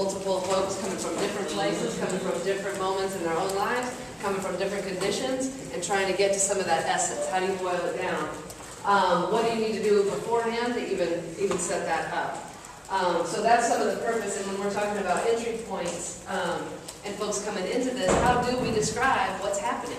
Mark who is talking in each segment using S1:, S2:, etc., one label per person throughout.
S1: multiple folks coming from different places, coming from different moments in their own lives, coming from different conditions, and trying to get to some of that essence. How do you boil it down? What do you need to do beforehand to even set that up? So that's some of the purpose, and when we're talking about entry points and folks coming into this, how do we describe what's happening?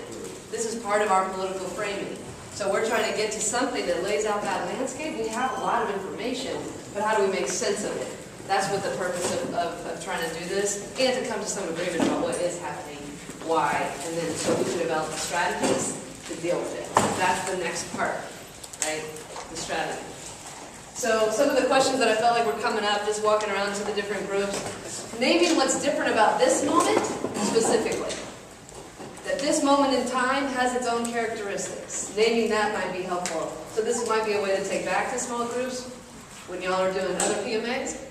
S1: This is part of our political framing. So we're trying to get to something that lays out that landscape. We have a lot of information, but how do we make sense of it? That's what the purpose of trying to do this, and to come to some agreement about what is happening, why, and then so we can develop strategies to deal with it. That's the next part, right? The strategy. So some of the questions that I felt like were coming up, just walking around to the different groups, naming what's different about this moment specifically. That this moment in time has its own characteristics. Naming that might be helpful. So this might be a way to take back to small groups when y'all are doing other PMAs.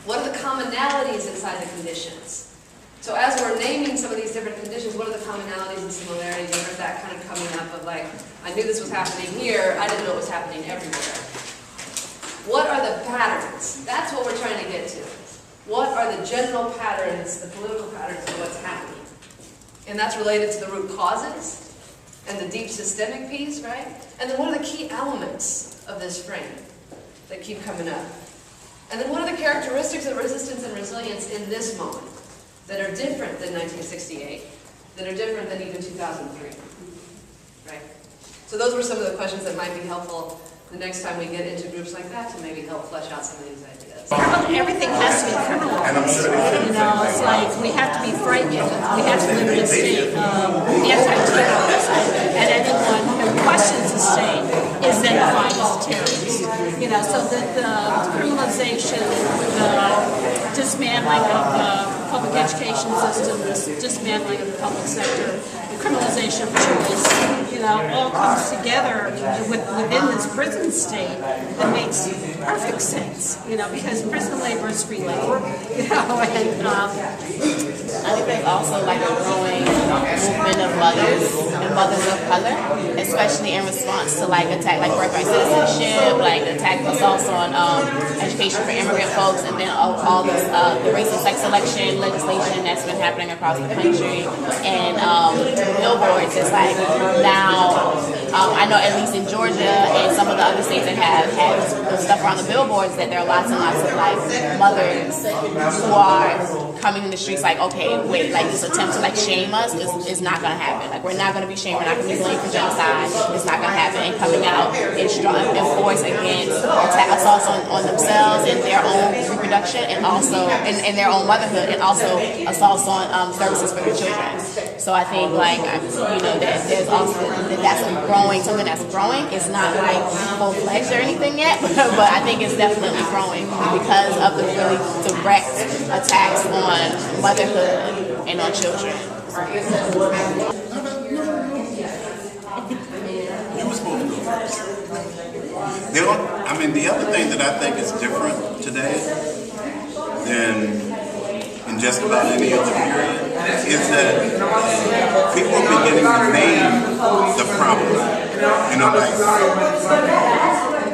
S1: What are the commonalities inside the conditions? So as we're naming some of these different conditions, what are the commonalities and similarities? You heard that kind of coming up of like, I knew this was happening here, I didn't know it was happening everywhere. What are the patterns? That's what we're trying to get to. What are the general patterns, the political patterns of what's happening? And that's related to the root causes and the deep systemic piece, right? And then what are the key elements of this frame that keep coming up? And then what are the characteristics of resistance and resilience in this moment that are different than 1968, that are different than even 2003, right? So those were some of the questions that might be helpful the next time we get into groups like that to maybe help flesh out some of these ideas.
S2: Everything has to be criminalized. You know, it's like we have to be frightened. We have to live in a state of anti-terrorism. And anyone who questions the state is then defined as a terrorist. You know, so that the criminalization, the dismantling of the public education system, the dismantling of the public sector, the criminalization of choice, you know, all comes together within this prison state that makes perfect sense, you know, because prison labor is free labor, you know, and
S3: I think there's also like a growing movement of mothers and mothers of color, especially in response to like attack, like birthright citizenship, like attack assaults on education for immigrant folks, and then all this the race and sex selection legislation that's been happening across the country, and billboards. It's like now I know at least in Georgia and some of the other states that have had stuff around the billboards that there are lots and lots of like mothers who are coming in the streets like, okay, wait, like this attempt to like shame us is not going to happen. Like we're not going to be shamed, we're not going to be blamed for genocide, it's not going to happen. And coming out in force against assaults on themselves and their own reproduction, and also in their own motherhood, and also assaults on services for their children. So I think like, you know, that there's also, that's something that's growing. It's not like full-fledged or anything yet, but I think it's definitely growing because of the really direct attacks on motherhood and on children.
S4: You were supposed to go first. I mean, the other thing that I think is different today than in just about any other period is that people are beginning to name the problem. You know, like,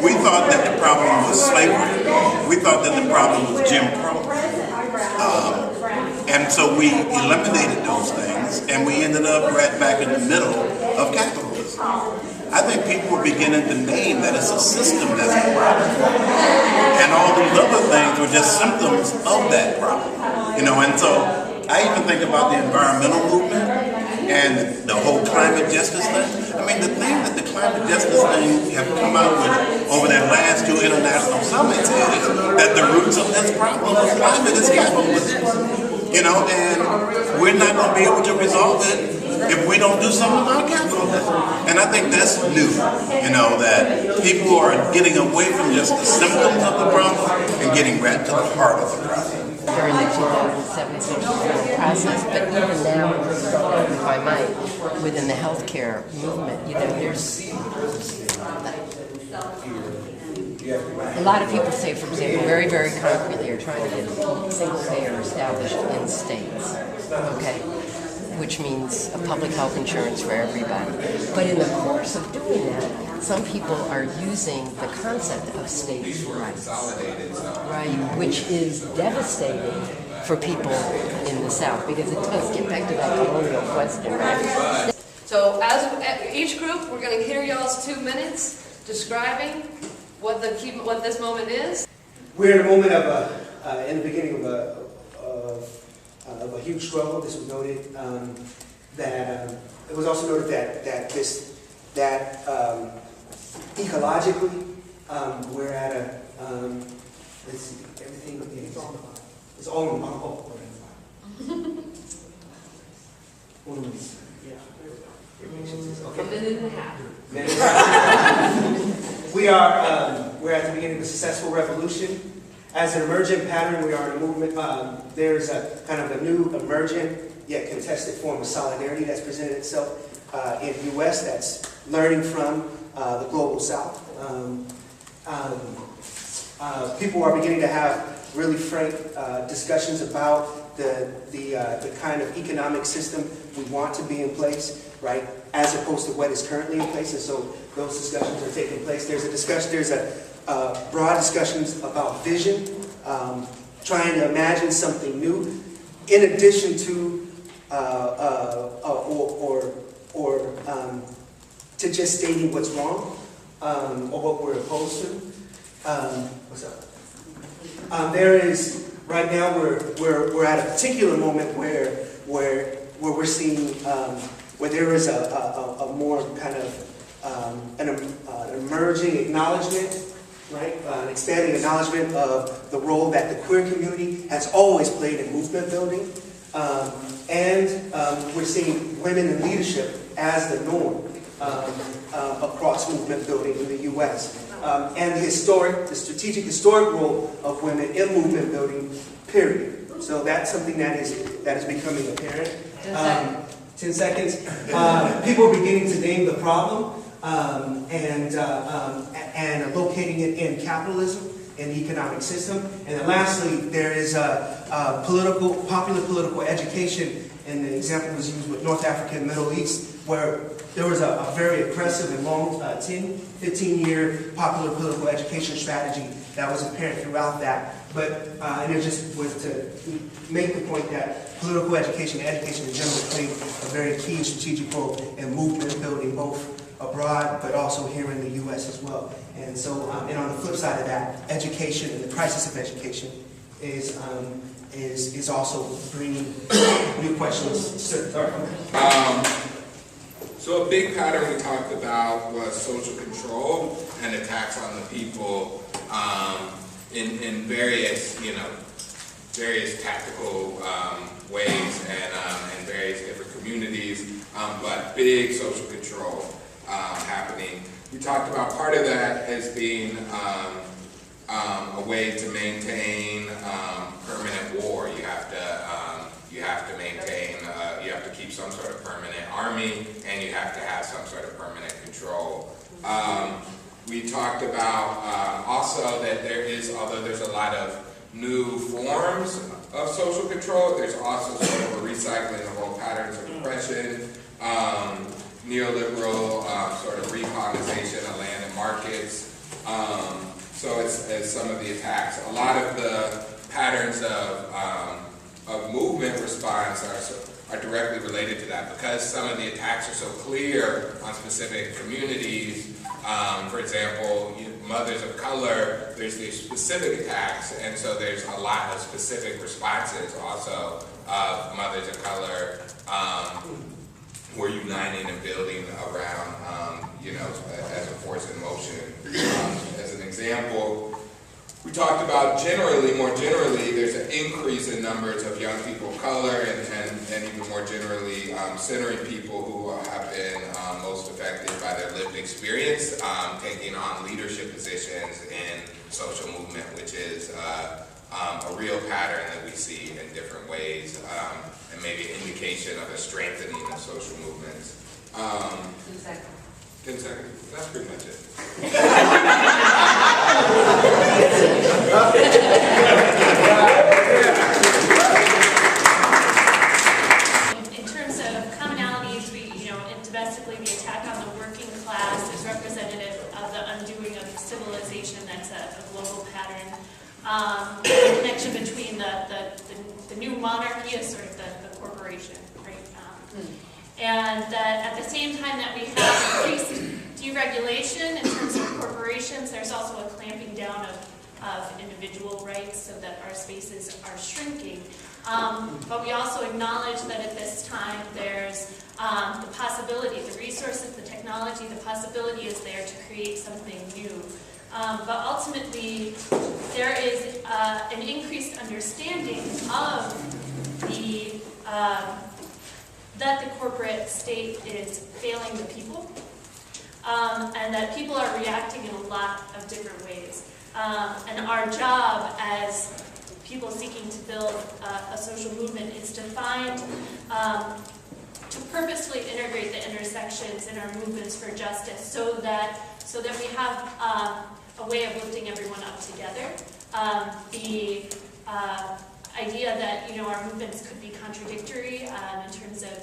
S4: we thought that the problem was slavery. We thought that the problem was Jim Crow. And so we eliminated those things, and we ended up right back in the middle of capitalism. I think people are beginning to name that it's a system that's a problem. And all these other things were just symptoms of that problem. You know, and so I even think about the environmental movement and the whole climate justice thing. I mean, the thing that the climate justice thing have come out with over their last 2 international summits is that the roots of this problem of climate is capitalism. You know, and we're not going to be able to resolve it if we don't do something about capitalism. And I think that's new, you know, that people are getting away from just the symptoms of the problem and getting right to the heart of the problem.
S5: During the 2007 process, but even now, if I might, within the healthcare movement, you know, there's a lot of people say, for example, very, very concretely are trying to get single payer established in states, okay, which means a public health insurance for everybody. But in the course of doing that, some people are using the concept of states' rights, right, which is devastating for people in the South, because it does get back to that colonial question, right?
S1: So as each group, we're going to hear y'all's 2 minutes describing what this moment is.
S6: We're in a moment of in the beginning of a huge struggle. This was noted it was also noted that ecologically we're at a let's see, everything is all in
S1: A minute and a half.
S6: We're at the beginning of a successful revolution. As an emergent pattern, we are in a movement. There's a kind of a new emergent yet contested form of solidarity that's presented itself in the U.S. that's learning from the global South. People are beginning to have really frank discussions about the kind of economic system we want to be in place, right, as opposed to what is currently in place. And so those discussions are taking place. There's a broad discussions about vision, trying to imagine something new, in addition to to just stating what's wrong or what we're opposed to. What's up? There is right now we're at a particular moment where we're seeing where there is a more kind of an emerging acknowledgement, right? An expanding acknowledgement of the role that the queer community has always played in movement building, and we're seeing women in leadership as the norm across movement building in the U.S. And the strategic historic role of women in movement building, period. So that's something that is becoming apparent. 10 seconds. People are beginning to name the problem and locating it in capitalism and the economic system. And then lastly, there is popular political education, and the example was used with North Africa and Middle East, where there was a very aggressive and long 10, 15-year popular political education strategy that was apparent throughout that. But and it just was to make the point that political education and education in general played a very key strategic role in movement building, both abroad but also here in the U.S. as well. And so, and on the flip side of that, education and the crisis of education is also bringing new questions. Sorry.
S7: So a big pattern we talked about was social control and attacks on the people in various, various tactical ways and various different communities, but big social control happening. We talked about part of that as being a way to maintain permanent war. You have to maintain, you have to keep some sort of permanent army, and you have to have some sort of permanent control. We talked about also that although there's a lot of new forms of social control, there's also sort of a recycling of old patterns of oppression, neoliberal sort of recolonization of land and markets. So it's some of the attacks. A lot of the patterns of movement response are directly related to that, because some of the attacks are so clear on specific communities. For example, mothers of color, there's these specific attacks, and so there's a lot of specific responses also of mothers of color who are uniting and building around, as a force in motion. As an example, we talked about more generally, there's an increase in numbers of young people of color and even more generally centering people who have been most affected by their lived experience, taking on leadership positions in social movement, which is a real pattern that we see in different ways, and maybe an indication of a strengthening of social movements.
S1: 10 seconds.
S7: 10 seconds. That's pretty much it.
S8: In terms of commonalities, domestically, the attack on the working class is representative of the undoing of civilization. That's a global pattern. The connection between the monarchy is sort of the corporation, right? And that at the same time that we have increased deregulation in terms of corporations, there's also a clamping down of individual rights so that our spaces are shrinking. But we also acknowledge that at this time there's the possibility, the resources, the technology, the possibility is there to create something new. But ultimately, there is an increased understanding of the that the corporate state is failing the people, and that people are reacting in a lot of different ways. And our job as people seeking to build a social movement is to find, to purposefully integrate the intersections in our movements for justice so that we have a way of lifting everyone up together. The idea that, you know, our movements could be contradictory in terms of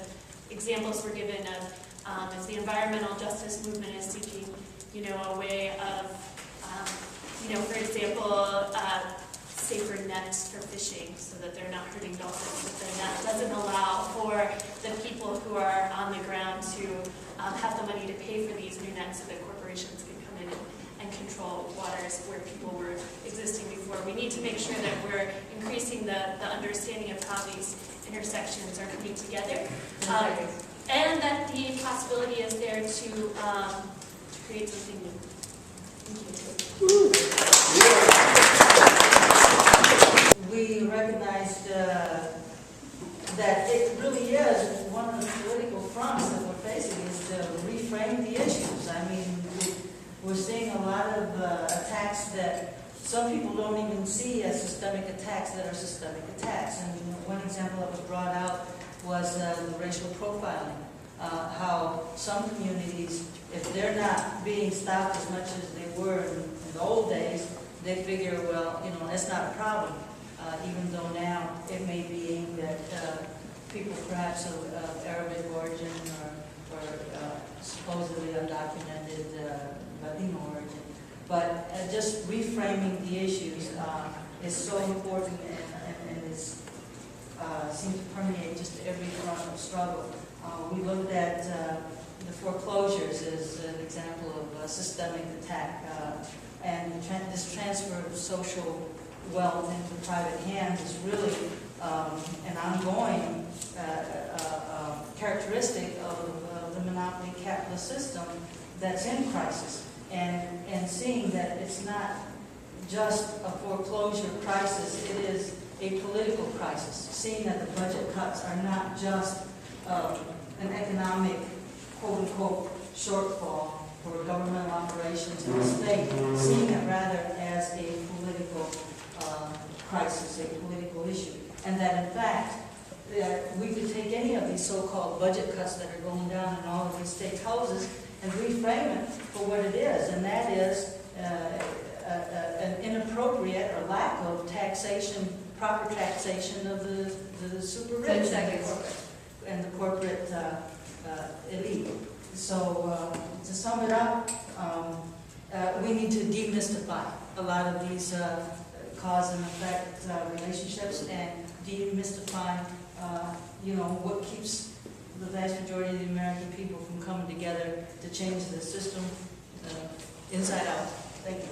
S8: examples were given of as the environmental justice movement is seeking, you know, a way of, you know, for example, safer nets for fishing so that they're not hurting dolphins, but the net doesn't allow for the people who are on the ground to have the money to pay for these new nets so that corporations can come in and control waters where people were existing before. We need to make sure that we're increasing the understanding of how these intersections are coming together, and that the possibility is there to create something new. Thank you.
S9: We recognized that it really is one of the political fronts that we're facing is to reframe the issues. I mean, we're seeing a lot of attacks that some people don't even see as systemic attacks that are systemic attacks. And one example that was brought out was the racial profiling. How some communities, if they're not being stopped as much as they were in the old days, they figure, well, you know, that's not a problem. Even though now it may be aimed at people perhaps of Arabic origin or supposedly undocumented Latino origin. But just reframing the issues is so important and is, seems to permeate just every front of struggle. We looked at the foreclosures as an example of a systemic attack, and this transfer of social wealth into private hands is really an ongoing characteristic of the monopoly capitalist system that's in crisis. And seeing that it's not just a foreclosure crisis, it is a political crisis. Seeing that the budget cuts are not just an economic, quote-unquote, shortfall for governmental operations in the state, seeing it rather as a political crisis, a political issue. And that in fact, we could take any of these so-called budget cuts that are going down in all of these state houses and reframe it for what it is, and that is an inappropriate or lack of taxation, proper taxation of the super rich and the corporate elite. So to sum it up, we need to demystify a lot of these cause and effect relationships and demystify, you know, what keeps the vast majority of the American people from coming together to change the system inside out. Thank you.